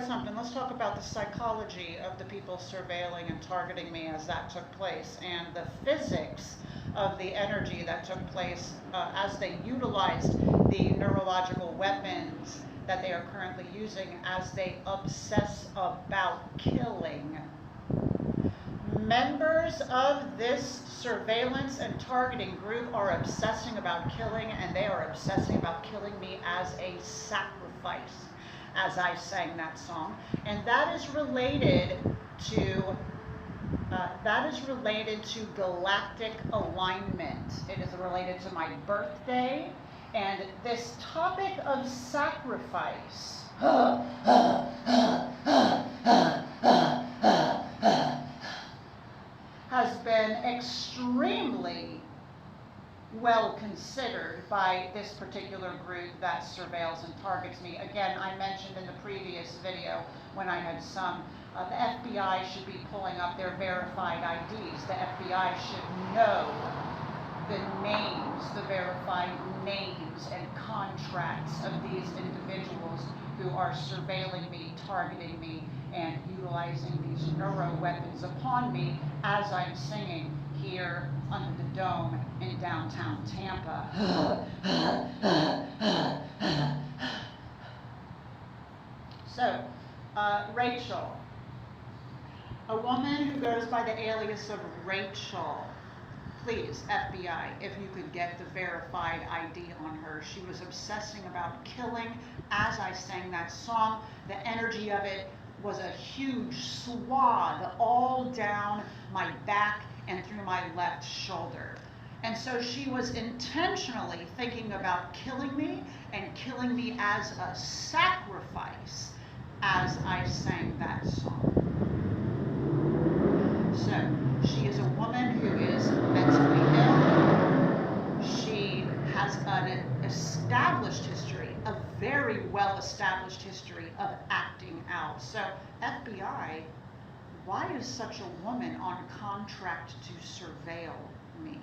something. Let's talk about the psychology of the people surveilling and targeting me as that took place, and the physics of the energy that took place as they utilized the neurological weapons that they are currently using as they obsess about killing. Members of this surveillance and targeting group are obsessing about killing, and they are obsessing about killing me as a sacrifice, as I sang that song. And that is related to galactic alignment. It is related to my birthday, and this topic of sacrifice has been extremely well considered by this particular group that surveils and targets me. Again, I mentioned in the previous video when I had sung, the FBI should be pulling up their verified IDs. The FBI should know the names, the verified names and contracts of these individuals who are surveilling me, targeting me, and utilizing these neuro-weapons upon me as I'm singing here under the dome in downtown Tampa. So, Rachel, a woman who goes by the alias of Rachel. Please, FBI, if you could get the verified ID on her. She was obsessing about killing as I sang that song. The energy of it was a huge swath all down my back and through my left shoulder. And so she was intentionally thinking about killing me and killing me as a sacrifice as I sang that song. So she is a woman who is mentally ill. She has an established history, a very well-established history of acting out. So FBI, why is such a woman on contract to surveil me?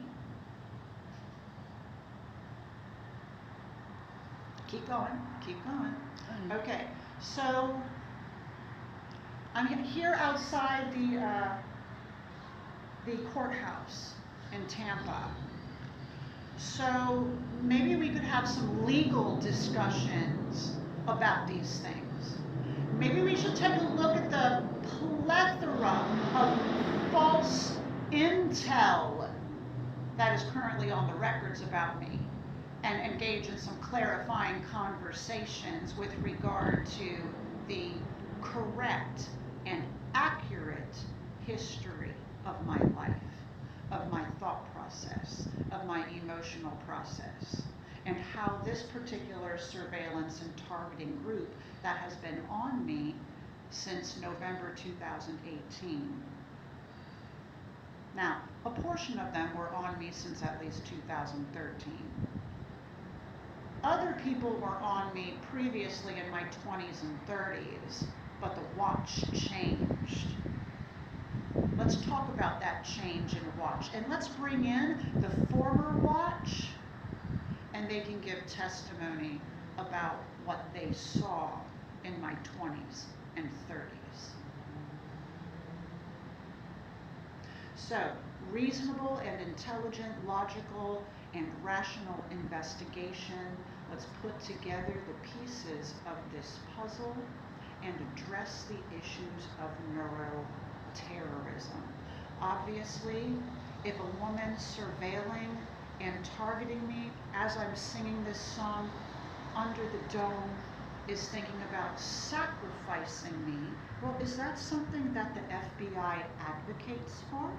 Keep going, keep going. Okay, so I'm here outside the courthouse in Tampa. So maybe we could have some legal discussions about these things. Maybe we should take a look at the plethora of false intel that is currently on the records about me and engage in some clarifying conversations with regard to the correct and accurate history of my life, of my thought process, of my emotional process, and how this particular surveillance and targeting group that has been on me since November 2018. Now, a portion of them were on me since at least 2013. Other people were on me previously in my 20s and 30s, but the watch changed. Let's talk about that change in watch, and let's bring in the former watch, and they can give testimony about what they saw in my 20s and 30s. So, reasonable and intelligent, logical and rational investigation. Let's put together the pieces of this puzzle and address the issues of neuro-terrorism. Obviously, if a woman surveilling and targeting me as I'm singing this song under the dome is thinking about sacrificing me, well, is that something that the FBI advocates for?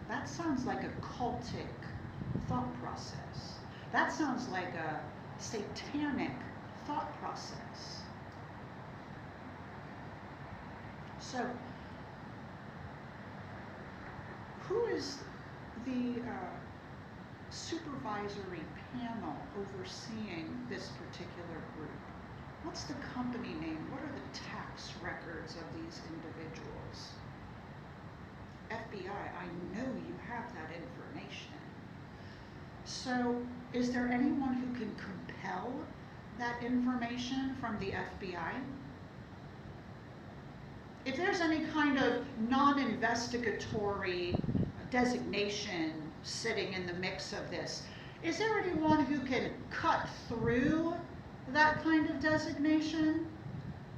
That sounds like a cultic thought process. That sounds like a satanic thought process. So, who is the supervisory panel overseeing this particular group? What's the company name? What are the tax records of these individuals? FBI, I know you have that information. So, is there anyone who can compel that information from the FBI? if there's any kind of non-investigatory designation sitting in the mix of this, is there anyone who can cut through that kind of designation?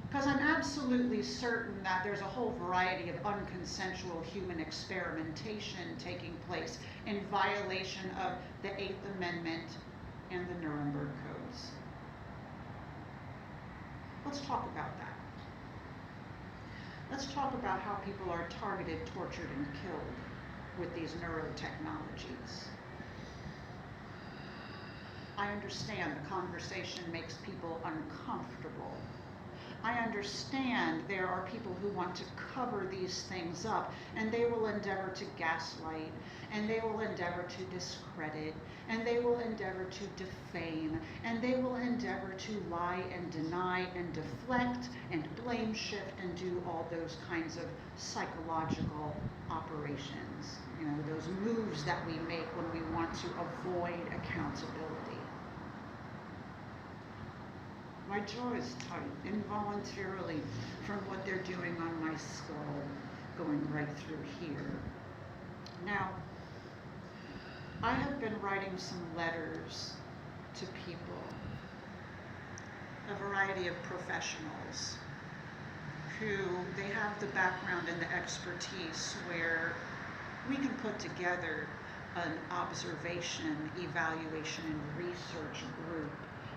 Because I'm absolutely certain that there's a whole variety of unconsensual human experimentation taking place in violation of the 8th Amendment and the Nuremberg Codes. Let's talk about that. Let's talk about how people are targeted, tortured, and killed with these neurotechnologies. I understand the conversation makes people uncomfortable. I understand there are people who want to cover these things up, and they will endeavor to gaslight, and they will endeavor to discredit, and they will endeavor to defame, and they will endeavor to lie and deny and deflect and blame shift and do all those kinds of psychological operations. You know, those moves that we make when we want to avoid accountability. My jaw is tight involuntarily from what they're doing on my skull, going right through here. Now, I have been writing some letters to people, a variety of professionals, who they have the background and the expertise where we can put together an observation, evaluation, and research group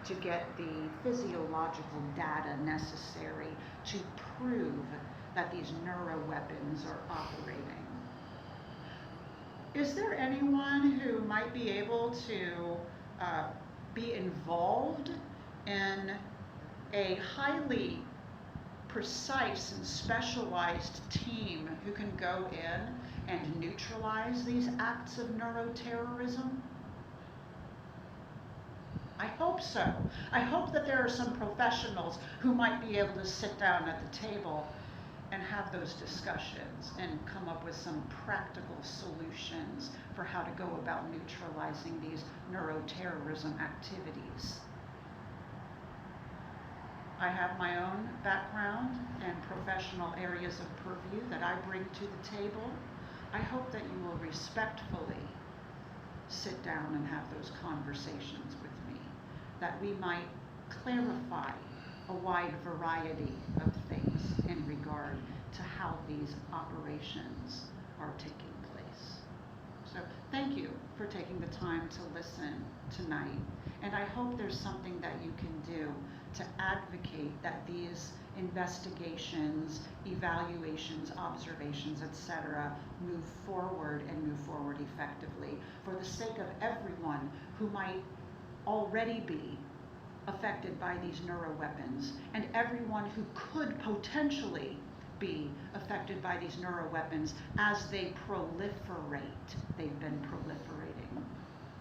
to get the physiological data necessary to prove that these neuroweapons are operating. Is there anyone who might be able to be involved in a highly precise and specialized team who can go in and neutralize these acts of neuroterrorism? I hope so. I hope that there are some professionals who might be able to sit down at the table and have those discussions and come up with some practical solutions for how to go about neutralizing these neuroterrorism activities. I have my own background and professional areas of purview that I bring to the table. I hope that you will respectfully sit down and have those conversations with me, that we might clarify a wide variety of things in regard to how these operations are taking place. So thank you for taking the time to listen tonight, and I hope there's something that you can do to advocate that these investigations, evaluations, observations, etc., move forward and move forward effectively for the sake of everyone who might already be affected by these neuroweapons and everyone who could potentially be affected by these neuroweapons as they proliferate. They've been proliferating.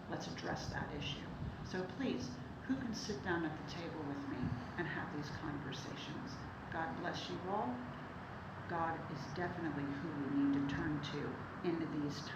Let's address that issue. So please, who can sit down at the table with me and have these conversations? God bless you all. God is definitely who we need to turn to in these times.